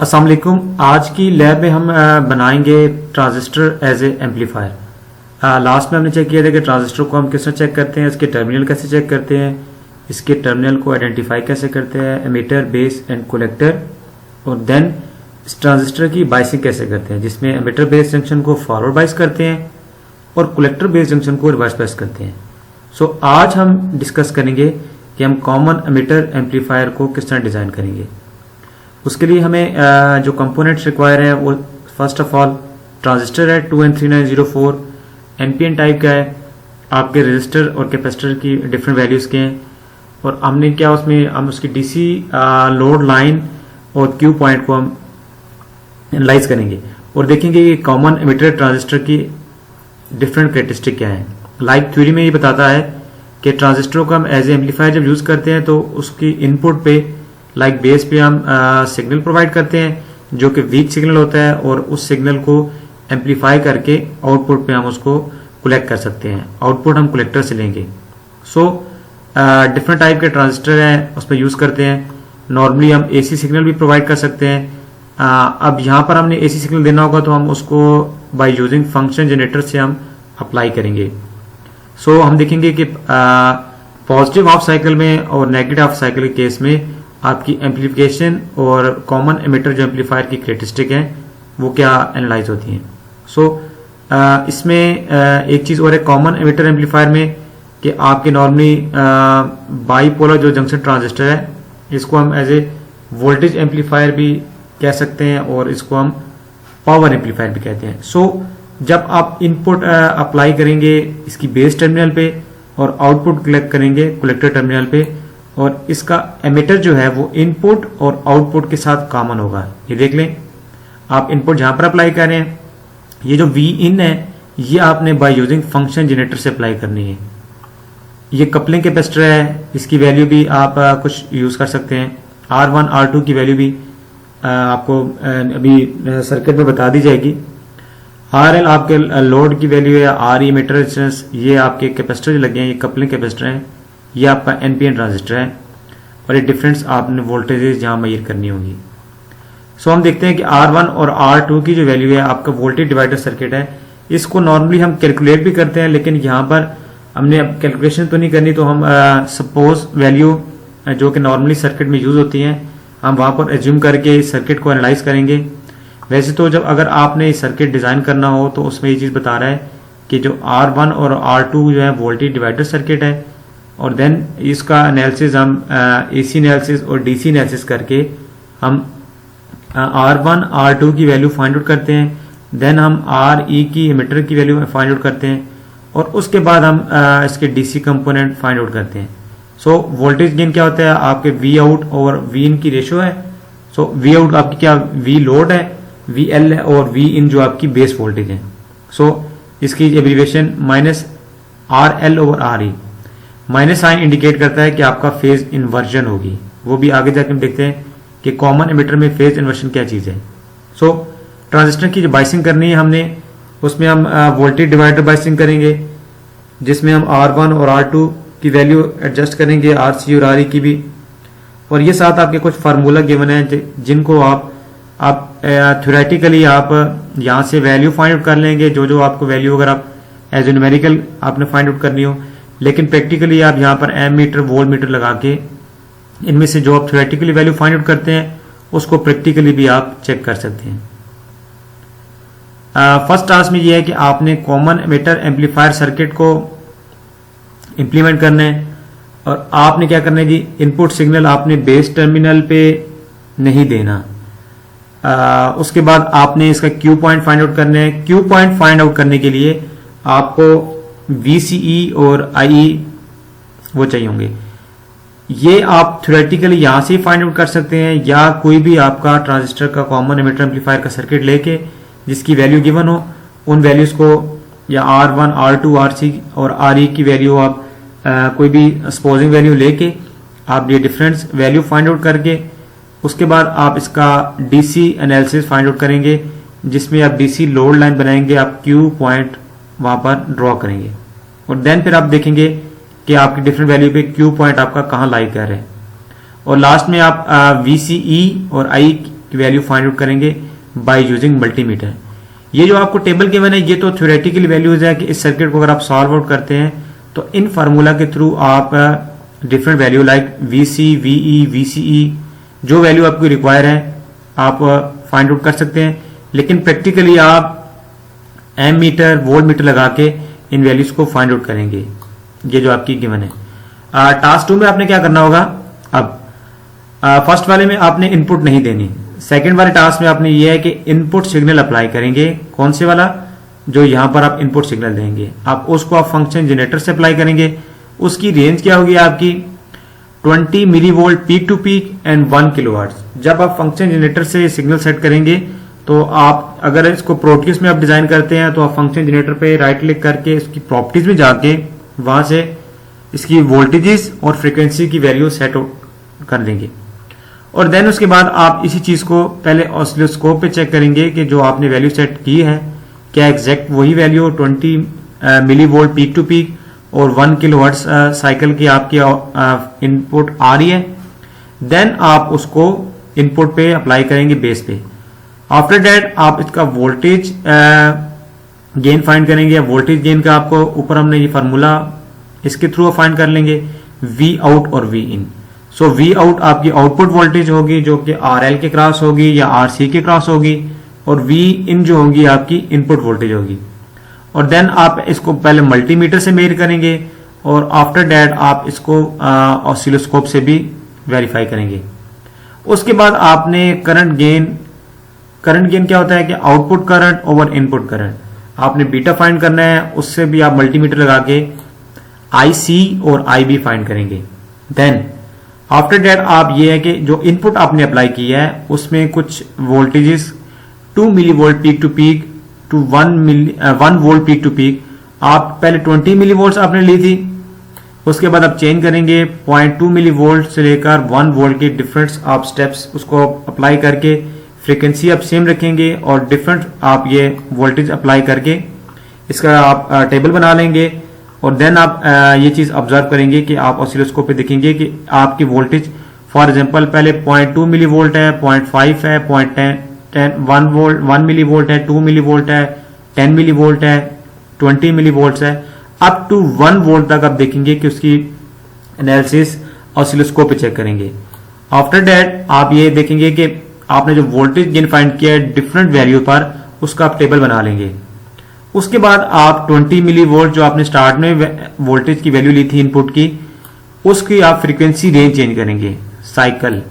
अस्सलाम वालेकुम। आज की लैब में हम बनाएंगे transistor as a amplifier. Last में हमने चेक किया था कि ट्रांजिस्टर को हम किस तरह चेक करते हैं, इसके टर्मिनल कैसे चेक करते हैं, इसके टर्मिनल को आइडेंटिफाई कैसे करते हैं, एमीटर, बेस एंड कलेक्टर, और देन इस ट्रांजिस्टर की बाइसिंग कैसे करते हैं, जिसमें एमीटर बेस जंक्शन को फॉरवर्ड बाइस करते हैं और कलेक्टर बेस जंक्शन को रिवर्स बाइस करते हैं। सो आज हम डिस्कस करेंगे कि हम कॉमन एमीटर एम्पलीफायर को किस तरह डिज़ाइन करेंगे। उसके लिए हमें जो कंपोनेंट्स रिक्वायर हैं वो फर्स्ट ऑफ ऑल ट्रांजिस्टर है 2N3904 NPN टाइप का है, आपके रेजिस्टर और कैपेसिटर की डिफरेंट वैल्यूज के हैं, और हमने क्या उसमें हम उसकी डीसी लोड लाइन और क्यू पॉइंट को हम एनालाइज करेंगे और देखेंगे कि कॉमन एमिटर ट्रांजिस्टर की डिफरेंट कैरेक्टरिस्टिक क्या है। लाइक थ्योरी में ये बताता है कि ट्रांजिस्टरों को हम एज ए एम्पलीफायर जब यूज करते हैं तो उसकी इनपुट पे लाइक बेस पे हम सिग्नल प्रोवाइड करते हैं जो कि वीक सिग्नल होता है, और उस सिग्नल को एम्पलीफाई करके आउटपुट पे हम उसको कलेक्ट कर सकते हैं। आउटपुट हम कलेक्टर से लेंगे। सो डिफरेंट टाइप के ट्रांजिस्टर हैं उस पर यूज करते हैं। नॉर्मली हम एसी सिग्नल भी प्रोवाइड कर सकते हैं। अब यहाँ पर हमने एसी सिग्नल देना होगा तो हम उसको बाय यूजिंग फंक्शन जनरेटर से हम अप्लाई करेंगे। सो हम देखेंगे कि पॉजिटिव हाफ साइकिल में और नेगेटिव हाफ साइकिल के केस में आपकी एम्पलीफिकेशन और कॉमन एमिटर जो एम्पलीफायर की कैरेक्टरिस्टिक है वो क्या एनालाइज होती हैं। सो इसमें एक चीज और है कॉमन एमिटर एम्पलीफायर में कि आपके नॉर्मली बाईपोलर जो जंक्शन ट्रांजिस्टर है इसको हम एज ए वोल्टेज एम्पलीफायर भी कह सकते हैं और इसको हम पावर एम्पलीफायर भी कहते हैं। सो जब आप इनपुट अप्लाई करेंगे इसकी बेस टर्मिनल पे और आउटपुट कलेक्ट करेंगे कलेक्टर टर्मिनल पे, और इसका एमिटर जो है वो इनपुट और आउटपुट के साथ कॉमन होगा। ये देख लें, आप इनपुट जहां पर अप्लाई कर रहे हैं, ये जो वी इन है ये आपने बाय यूजिंग फंक्शन जनरेटर से अप्लाई करनी है। ये कपलिंग कैपेसिटर है, इसकी वैल्यू भी आप कुछ यूज कर सकते हैं। R1 R2 की वैल्यू भी आपको अभी सर्किट में बता दी जाएगी। RL आपके लोड की वैल्यू है, RE मीटर रेजिस्टेंस, ये आपके कैपेसिटर जो लगे हैं ये कपलिंग कैपेसिटर हैं, ये आपका NPN ट्रांजिस्टर है, और ये डिफरेंस आपने वोल्टेजेस जहां मेजर करनी होगी। सो हम देखते हैं कि R1 और R2 की जो वैल्यू है आपका वोल्टेज डिवाइडर सर्किट है, इसको नॉर्मली हम कैलकुलेट भी करते हैं, लेकिन यहाँ पर हमने अब कैलकुलेशन तो नहीं करनी, तो हम सपोज वैल्यू जो कि नॉर्मली सर्किट में यूज होती हैं हम वहां पर एज्यूम करके इस सर्किट को एनालाइज करेंगे। वैसे तो जब अगर आपने इस सर्किट डिजाइन करना हो तो उसमें ये चीज बता रहा है कि जो R1 और R2 जो है वोल्टेज डिवाइडर सर्किट है, और देन इसका एनालिसिस हम AC एनालिसिस और DC एनालिसिस करके हम R1 R2 की वैल्यू फाइंड आउट करते हैं, देन हम RE की एमिटर की वैल्यू फाइंड आउट करते हैं, और उसके बाद हम इसके DC कंपोनेंट फाइंड आउट करते हैं। सो वोल्टेज गेन क्या होता है, आपके V आउट और V इन की रेशियो है। सो V आउट आपकी क्या V लोड है, VL है, और V इन जो आपकी बेस वोल्टेज है। सो इसकी abbreviation -RL over RE, minus sign indicate करता है कि आपका फेज इन्वर्जन होगी। वो भी आगे जाकर हम देखते हैं कि कॉमन एमिटर में फेज इन्वर्जन क्या चीज है। सो ट्रांजिस्टर की जो बाइसिंग करनी है हमने, उसमें हम वोल्टेज डिवाइडर बाइसिंग करेंगे, जिसमें हम R1 और R2 की वैल्यू एडजस्ट करेंगे, RC और RE की भी, और ये साथ आपके कुछ फार्मूला गिवन है जिनको आप थ्योरेटिकली आप यहाँ से वैल्यू फाइंड आउट कर लेंगे, जो जो आपको वैल्यू अगर आप एज ए न्यूमेरिकल आपने फाइंड आउट करनी हो, लेकिन प्रैक्टिकली आप यहाँ पर एम मीटर वोल्ट मीटर लगा के इनमें से जो आप थ्योरेटिकली वैल्यू फाइंड आउट करते हैं उसको प्रैक्टिकली भी आप चेक कर सकते हैं। फर्स्ट टास्क में ये है कि आपने कॉमन एमिटर एम्पलीफायर सर्किट को इंप्लीमेंट करना है, और आपने क्या करना है जी, इनपुट सिग्नल आपने बेस टर्मिनल पे नहीं देना। उसके बाद आपने इसका क्यू पॉइंट फाइंड आउट करना है। क्यू पॉइंट फाइंड आउट करने के लिए आपको VCE और IE वो चाहिए होंगे। ये आप थ्योरेटिकली यहां से फाइंड आउट कर सकते हैं, या कोई भी आपका ट्रांजिस्टर का कॉमन एमिटर एम्पलीफायर का सर्किट लेके जिसकी वैल्यू गिवन हो, उन वैल्यूज को या R1 R2 RC और RE की वैल्यू आप कोई भी सपोजिंग वैल्यू लेके आप ये डिफरेंस वैल्यू फाइंड आउट करके उसके बाद आप इसका DC एनालिसिस फाइंड आउट करेंगे, जिसमें आप DC लोड लाइन बनाएंगे, आप क्यू पॉइंट वहां पर ड्रॉ करेंगे, और देन फिर आप देखेंगे कि आपकी डिफरेंट वैल्यू पे क्यू पॉइंट आपका कहाँ लाई कर रहे हैं, और लास्ट में आप VCE और की वैल्यू फाइंड आउट करेंगे बाय यूजिंग मल्टीमीटर। ये जो आपको टेबल गिवन है ये तो थ्योरेटिकल वैल्यूज है कि इस सर्किट को अगर आप सॉल्व आउट करते हैं तो इन फार्मूला के थ्रू आप different value like VC, VE, VCE जो वैल्यू आपको रिक्वायर है आप फाइंड आउट कर सकते हैं, लेकिन प्रैक्टिकली आप एम मीटर, वोल्ट मीटर लगा के इन वैल्यूज को फाइंड आउट करेंगे। ये जो आपकी गिवन है। टास्क 2 में आपने क्या करना होगा, अब फर्स्ट वाले में आपने इनपुट नहीं देनी, सेकंड वाले टास्क में आपने ये है कि इनपुट सिग्नल अप्लाई करेंगे। कौन से वाला, जो यहां पर आप इनपुट सिग्नल देंगे आप उसको आप फंक्शन जनरेटर से अप्लाई करेंगे। उसकी रेंज क्या होगी आपकी 20 millivolt peak to peak and 1 kilowatt. जब आप फंक्शन जनरेटर से सिग्नल सेट करेंगे तो आप अगर इसको प्रोटीज में आप डिजाइन करते हैं तो आप फंक्शन जनरेटर पे राइट क्लिक करके इसकी प्रॉपर्टीज में जाके वहां से इसकी वोल्टेजेस और फ्रीक्वेंसी की वैल्यू सेट कर देंगे, और देन उसके बाद आप इसी चीज को पहले ऑसिलोस्कोप पे चेक करेंगे कि जो आपने वैल्यू सेट की है क्या एग्जैक्ट वही value 20 millivolt peak to peak और 1 किलोवाट साइकिल की आपकी इनपुट आ रही है। देन आप उसको इनपुट पे अप्लाई करेंगे बेस पे। आफ्टर दैट आप इसका वोल्टेज गेन फाइंड करेंगे। वोल्टेज गेन का आपको ऊपर हमने ये फार्मूला इसके थ्रू फाइंड कर लेंगे, वी आउट और V in. So V out आपकी आउटपुट वोल्टेज होगी जो कि RL के क्रॉस होगी या RC के क्रॉस होगी, और वी इन जो होगी आपकी इनपुट वोल्टेज होगी। और देन आप इसको पहले मल्टीमीटर से मेजर करेंगे और आफ्टर दैट आप इसको ऑसिलोस्कोप से भी वेरीफाई करेंगे। उसके बाद आपने करंट गेन क्या होता है कि output current over input current, आपने बीटा फाइंड करना है, उससे भी आप मल्टीमीटर लगा के IC और IB फाइंड करेंगे। देन आफ्टर दैट आप ये है कि जो इनपुट आपने अप्लाई किया है उसमें कुछ voltages 2 millivolt peak to peak to 1 volt peak to peak, आप पहले 20 मिली वोल्ट आपने ली थी, उसके बाद आप चेंज करेंगे 0.2 मिली वोल्ट से लेकर 1 वोल्ट के डिफरेंट आप स्टेप्स उसको अप्लाई करके फ्रीक्वेंसी आप सेम रखेंगे और डिफरेंट आप ये वोल्टेज अप्लाई करके इसका आप टेबल बना लेंगे। और देन आप ये चीज ऑब्जर्व करेंगे कि आप ऑसिलोस्कोप पे देखेंगे कि आपकी वोल्टेज फॉर एग्जांपल पहले 0.2 मिली वोल्ट है, 0.5 है, 1 मिली वोल्ट है, 2 मिली वोल्ट है, 10 मिली वोल्ट है, 20 मिली वोल्ट है, अप टू 1 वोल्ट तक आप देखेंगे कि उसकी एनालिसिस ऑसिलोस्कोप पे चेक करेंगे। आफ्टर दैट आप ये देखेंगे कि आपने जो वोल्टेज गेन फाइंड किया है डिफरेंट वैल्यू पर उसका आप टेबल बना लेंगे। उसके बाद आप 20 मिली वोल्ट जो आपने स्टार्ट में वोल्टेज की वैल्यू ली थी इनपुट की, उसकी आप फ्रीक्वेंसी रेंज चेंज करेंगे। साइकिल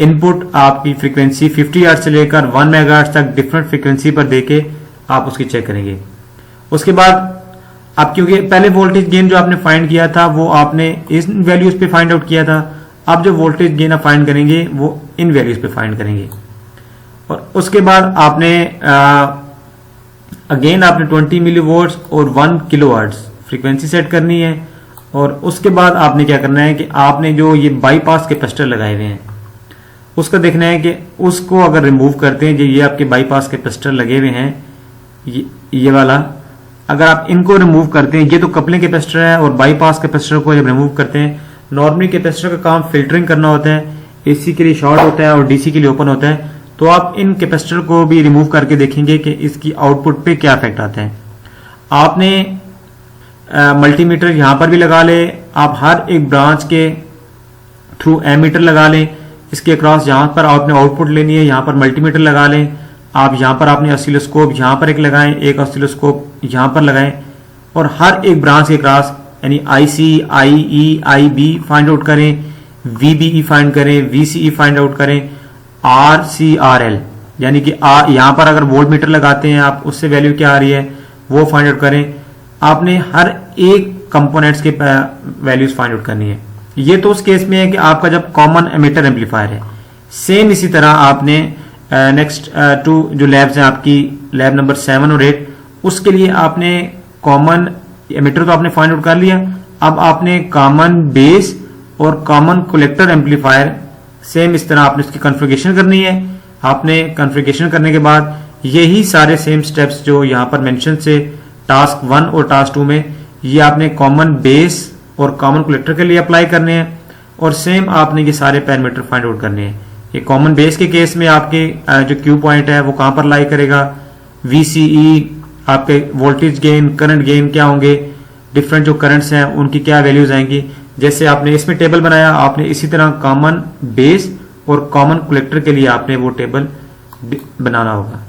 इनपुट आपकी फ्रीक्वेंसी 50 हर्ट्ज से लेकर 1 मेगाहर्ट्ज तक डिफरेंट फ्रीक्वेंसी पर देके आप उसकी चेक करेंगे। उसके बाद आप क्योंकि पहले वोल्टेज गेन जो आपने फाइंड किया था वो आपने इस वैल्यूज पे फाइंड आउट किया था, अब जो वोल्टेज गेन आप फाइंड करेंगे वो इन वैल्यूज पे फाइंड करेंगे। और उसके बाद आपने अगेन आपने 20 मिली वोल्ट्स और 1 किलोवाट फ्रीक्वेंसी सेट करनी है। और उसके बाद आपने क्या करना है कि आपने जो ये बाईपास कैपेसिटर लगाए हुए हैं उसका देखना है कि उसको अगर रिमूव करते हैं, जो ये आपके बाईपास कैपेसिटर लगे हुए हैं ये वाला, अगर आप इनको रिमूव करते हैं, ये तो कपलिंग कैपेसिटर है, और बाईपास कैपेसिटर को जब रिमूव करते हैं, नॉर्मली कैपेसिटर का काम फिल्टरिंग करना होता है, AC के लिए शॉर्ट होता है और DC के लिए ओपन होता है, तो आप इन कैपेसिटर को भी रिमूव करके देखेंगे कि इसकी आउटपुट पे क्या इफेक्ट आता है। आपने मल्टीमीटर यहां पर भी लगा ले, आप हर एक ब्रांच के थ्रू एमीटर लगा लें, इसके अक्रॉस जहां पर आपने आउटपुट लेनी है यहां पर मल्टीमीटर लगा लें। आप यहां पर आपने ऑसिलोस्कोप यहां पर एक लगाएं, एक ऑसिलोस्कोप यहां पर लगाएं, और हर एक ब्रांच के क्रॉस यानी IC, IE, IB find out करें, VBE फाइंड करें, VCE फाइंड आउट करें, RCRL यानी कि यहां पर अगर वोल्ट मीटर लगाते हैं आप उससे वैल्यू क्या आ रही है वो फाइंड आउट करें। आपने हर एक कंपोनेंट्स के वैल्यूज फाइंड आउट करनी है। ये तो उस केस में है कि आपका जब कॉमन एमिटर एम्पलीफायर है। सेम इसी तरह आपने नेक्स्ट 2 जो लैब्स हैं आपकी लैब नंबर 7 और 8, उसके लिए आपने कॉमन एमिटर तो आपने फाइंड आउट कर लिया, अब आपने कॉमन बेस और कॉमन कलेक्टर एम्पलीफायर सेम इस तरह आपने उसकी कॉन्फ़िगरेशन करनी है। आपने कॉन्फ़िगरेशन करने के बाद यही सारे सेम स्टेप्स जो यहां पर मेंशन से टास्क 1 और टास्क 2 में, ये आपने कॉमन बेस और कॉमन कलेक्टर के लिए अप्लाई करने हैं, और सेम आपने ये सारे पैरामीटर फाइंड आउट करने हैं। ये कॉमन बेस के केस में आपके जो क्यू पॉइंट है वो कहां पर लाई करेगा, VCE, आपके वोल्टेज गेन, करंट गेन क्या होंगे, डिफरेंट जो करंट्स हैं उनकी क्या वैल्यूज आएंगी। जैसे आपने इसमें टेबल बनाया, आपने इसी तरह कॉमन बेस और कॉमन कलेक्टर के लिए आपने वो टेबल बनाना होगा।